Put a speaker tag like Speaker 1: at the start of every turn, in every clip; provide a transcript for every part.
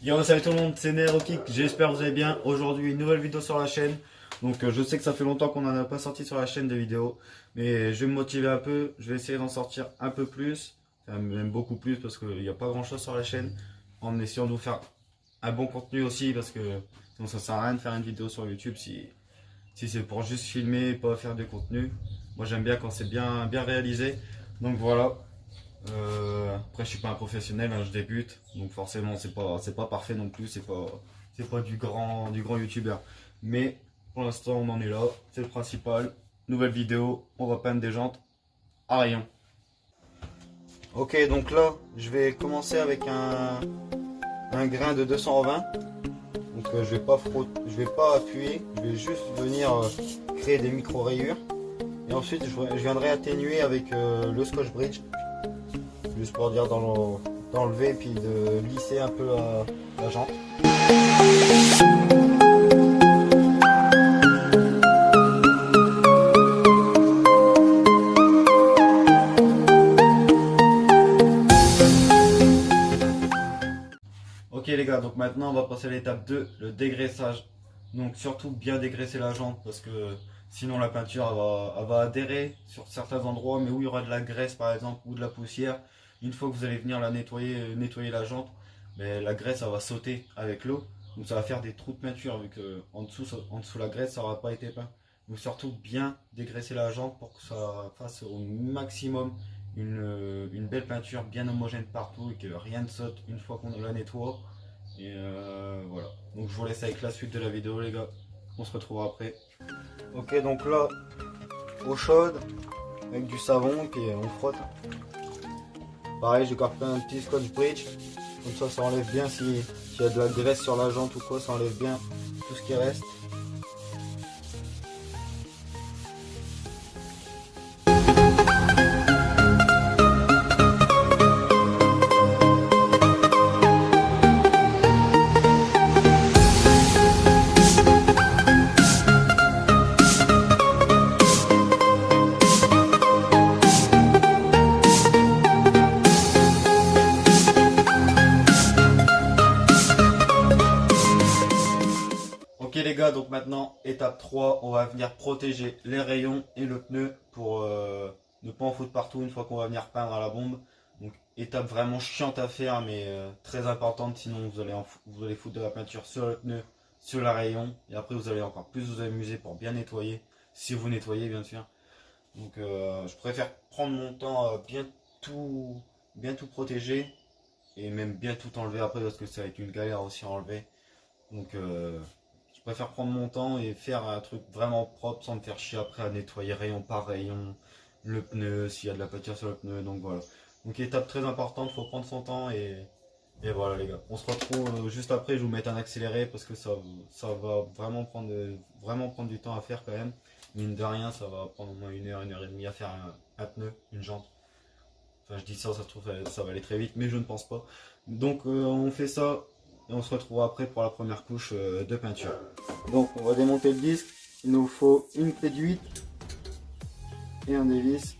Speaker 1: Yo, salut tout le monde, c'est Nerokick, j'espère que vous allez bien. Aujourd'hui, une nouvelle vidéo sur la chaîne. Donc je sais que ça fait longtemps qu'on n'en a pas sorti sur la chaîne des vidéos. Mais je vais me motiver un peu, je vais essayer d'en sortir un peu plus. Enfin, même beaucoup plus parce qu'il n'y a pas grand chose sur la chaîne. En essayant de vous faire un bon contenu aussi parce que sinon ça sert à rien de faire une vidéo sur YouTube si c'est pour juste filmer et pas faire de contenu. Moi j'aime bien quand c'est bien réalisé. Donc voilà. Après je suis pas un professionnel, hein, je débute, donc forcément c'est pas parfait non plus, c'est pas du grand youtubeur. Mais pour l'instant on en est là, c'est le principal. Nouvelle vidéo, on va peindre des jantes à rayon. Ok, donc là je vais commencer avec un grain de 220. Donc je vais pas appuyer, je vais juste venir créer des micro rayures. Et ensuite je viendrai atténuer avec le Scotch Bridge. Juste pour dire d'enlever puis de lisser un peu la jante. Ok les gars, donc maintenant on va passer à l'étape 2, le dégraissage. Donc surtout bien dégraisser la jante parce que sinon la peinture elle va adhérer sur certains endroits, mais où il y aura de la graisse par exemple ou de la poussière. Une fois que vous allez venir la nettoyer la jante, mais la graisse elle va sauter avec l'eau. Donc ça va faire des trous de peinture vu que en dessous la graisse ça n'aura pas été peint. Donc surtout bien dégraisser la jante pour que ça fasse au maximum une belle peinture bien homogène partout et que rien ne saute une fois qu'on la nettoie. Et voilà. Donc je vous laisse avec la suite de la vidéo les gars. On se retrouvera après. Ok, donc là, eau chaude avec du savon et puis on frotte. Pareil, j'ai encore fait un petit Scotch Bridge, comme ça enlève bien s'il y a de la graisse sur la jante ou quoi, ça enlève bien tout ce qui reste. Ok les gars, donc maintenant étape 3, on va venir protéger les rayons et le pneu pour ne pas en foutre partout une fois qu'on va venir peindre à la bombe. Donc étape vraiment chiante à faire mais très importante, sinon vous allez foutre de la peinture sur le pneu, sur la rayon et après vous allez encore plus vous amuser pour bien nettoyer, si vous nettoyez bien sûr. Donc je préfère prendre mon temps à bien tout protéger et même bien tout enlever après parce que ça va être une galère aussi à enlever. Donc je préfère prendre mon temps et faire un truc vraiment propre sans me faire chier après à nettoyer rayon par rayon, le pneu, s'il y a de la peinture sur le pneu, donc voilà. Donc étape très importante, faut prendre son temps et voilà les gars. On se retrouve juste après, je vous mets un accéléré parce que ça va vraiment prendre du temps à faire quand même. Mine de rien, ça va prendre au moins une heure et demie à faire un pneu, une jante. Enfin je dis ça se trouve ça va aller très vite, mais je ne pense pas. Donc on fait ça. Et on se retrouve après pour la première couche de peinture. Donc on va démonter le disque. Il nous faut une clé de 8 et un dévis.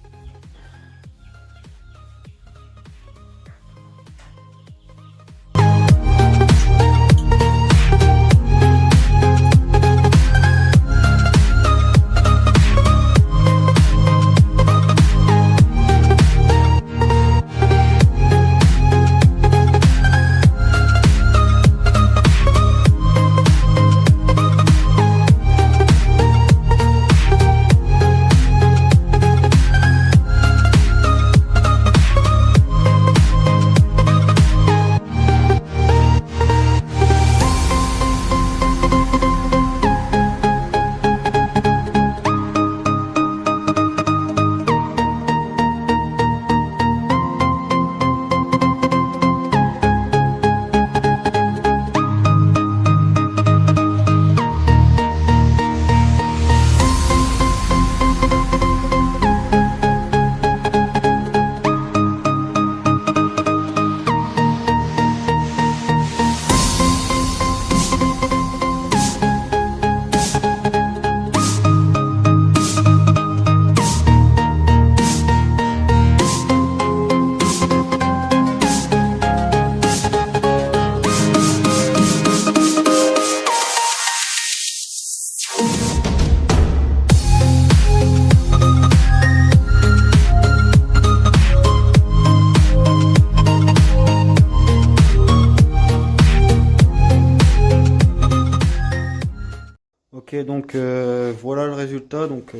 Speaker 1: donc voilà le résultat. Donc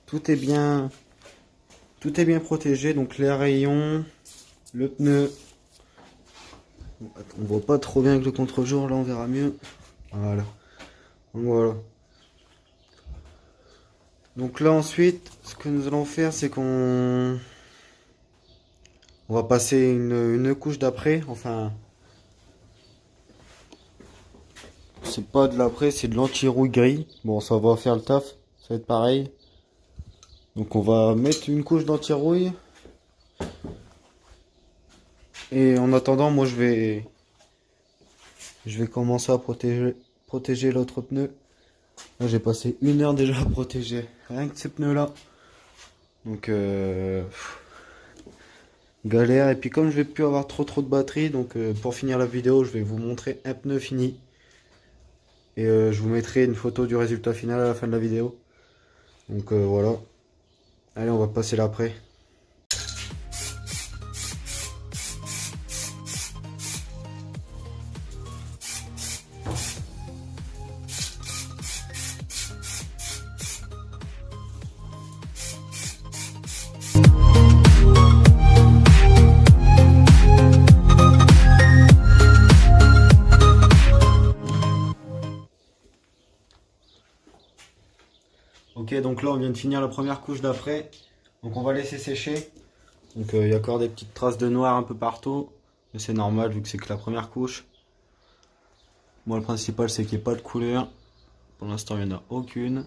Speaker 1: tout est bien protégé. Donc les rayons, le pneu. Bon, on voit pas trop bien avec le contre-jour, là on verra mieux. Voilà. Donc voilà. Donc là ensuite, ce que nous allons faire, c'est qu'on va passer une couche d'après. Enfin, c'est pas de l'après, c'est de l'anti-rouille gris. Bon, ça va faire le taf, ça va être pareil. Donc on va mettre une couche d'anti-rouille. Et en attendant, moi je vais commencer à protéger l'autre pneu. Là j'ai passé 1 heure déjà à protéger rien que ces pneus là. Donc galère. Et puis comme je vais plus avoir trop de batterie, donc pour finir la vidéo je vais vous montrer un pneu fini. Et je vous mettrai une photo du résultat final à la fin de la vidéo. Donc voilà. Allez, on va passer l'après. Ok, donc là on vient de finir la première couche d'après. Donc on va laisser sécher. Donc il y a encore des petites traces de noir un peu partout. Mais c'est normal vu que c'est que la première couche. Moi le principal c'est qu'il n'y ait pas de couleur. Pour l'instant il n'y en a aucune.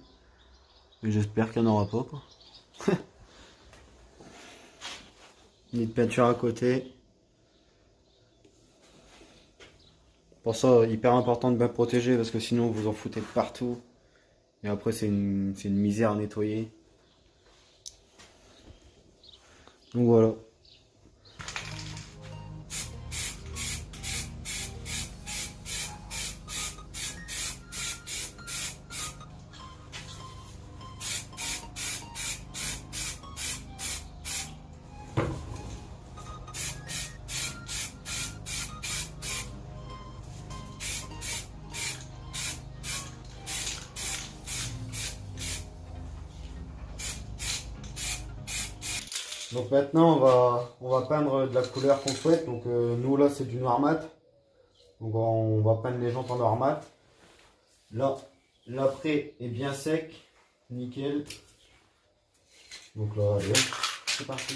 Speaker 1: Mais j'espère qu'il n'y en aura pas quoi. Ni de peinture à côté. Pour ça, hyper important de bien protéger parce que sinon vous en foutez de partout. Et après c'est une misère à nettoyer. Donc voilà. Donc maintenant on va peindre de la couleur qu'on souhaite. Donc nous là c'est du noir mat. Donc on va peindre les jantes en noir mat. Là l'après est bien sec, nickel. Donc là allez, c'est parti.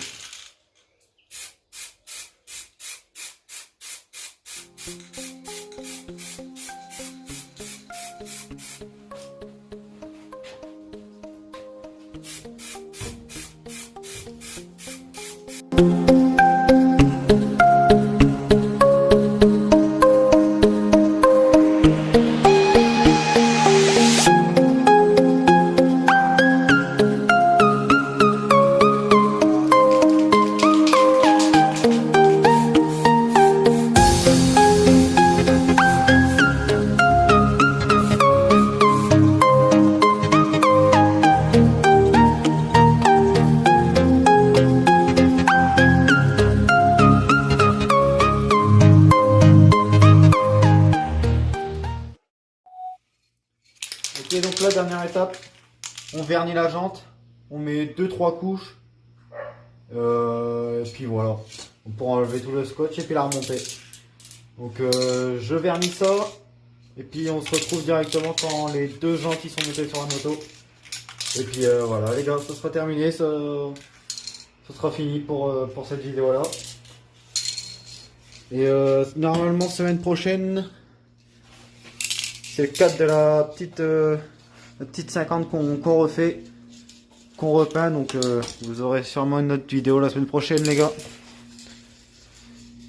Speaker 1: Ok, donc là, dernière étape, on vernit la jante, on met 2-3 couches, et puis voilà, on pourra enlever tout le scotch et puis la remonter. Donc je vernis ça, et puis on se retrouve directement quand les 2 jantes sont montées sur la moto. Et puis voilà les gars, ça sera terminé, ça sera fini pour cette vidéo là. Et normalement semaine prochaine, c'est le cadre de la petite 50 qu'on refait, qu'on repeint. Donc vous aurez sûrement une autre vidéo la semaine prochaine les gars.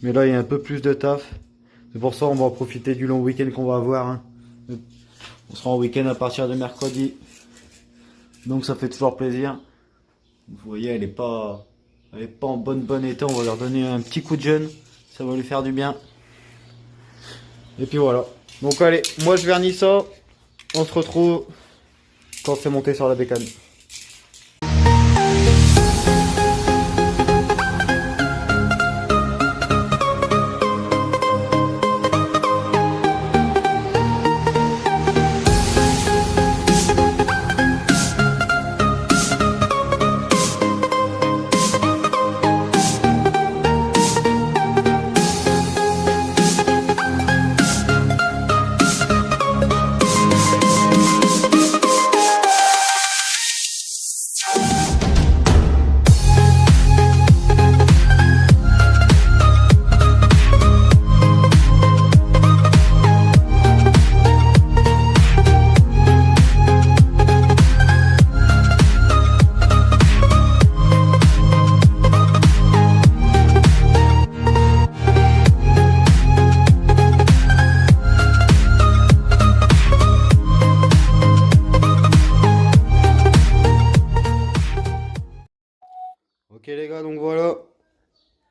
Speaker 1: Mais là il y a un peu plus de taf. C'est pour ça on va en profiter du long week-end qu'on va avoir. Hein. On sera en week-end à partir de mercredi. Donc ça fait toujours plaisir. Vous voyez elle est pas en bon état. On va leur donner un petit coup de jeune. Ça va lui faire du bien. Et puis voilà. Donc allez, moi je vernis ça. On se retrouve quand c'est monté sur la bécane.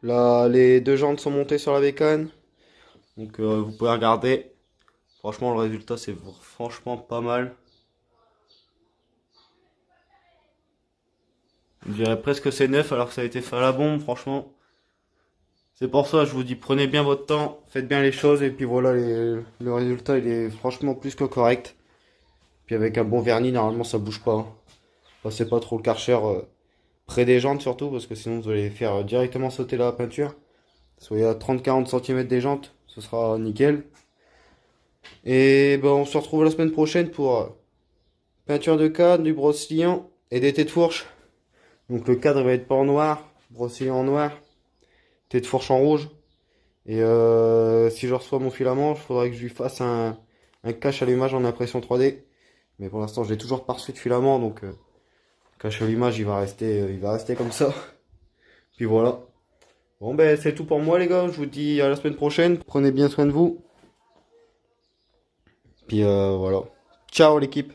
Speaker 1: Là, les deux jantes sont montées sur la bécane. Donc vous pouvez regarder. Franchement, le résultat, c'est franchement pas mal. Je dirais presque que c'est neuf alors que ça a été fait à la bombe, franchement. C'est pour ça, je vous dis, prenez bien votre temps, faites bien les choses, et puis voilà, le résultat, il est franchement plus que correct. Puis avec un bon vernis, normalement, ça bouge pas, hein. Passez pas trop le Karcher près des jantes surtout, parce que sinon vous allez faire directement sauter la peinture. Soyez à 30-40 cm des jantes, ce sera nickel. Et ben, on se retrouve la semaine prochaine pour peinture de cadre, du brossillon et des têtes de fourche. Donc le cadre va être pas en noir, brossillon en noir, tête de fourche en rouge. Et si je reçois mon filament, il faudrait que je lui fasse un cache à l'image en impression 3D. Mais pour l'instant, je l'ai toujours pas reçu de filament, donc cache à l'image, il va rester comme ça. Puis voilà. Bon ben c'est tout pour moi les gars, je vous dis à la semaine prochaine. Prenez bien soin de vous. Puis voilà. Ciao l'équipe.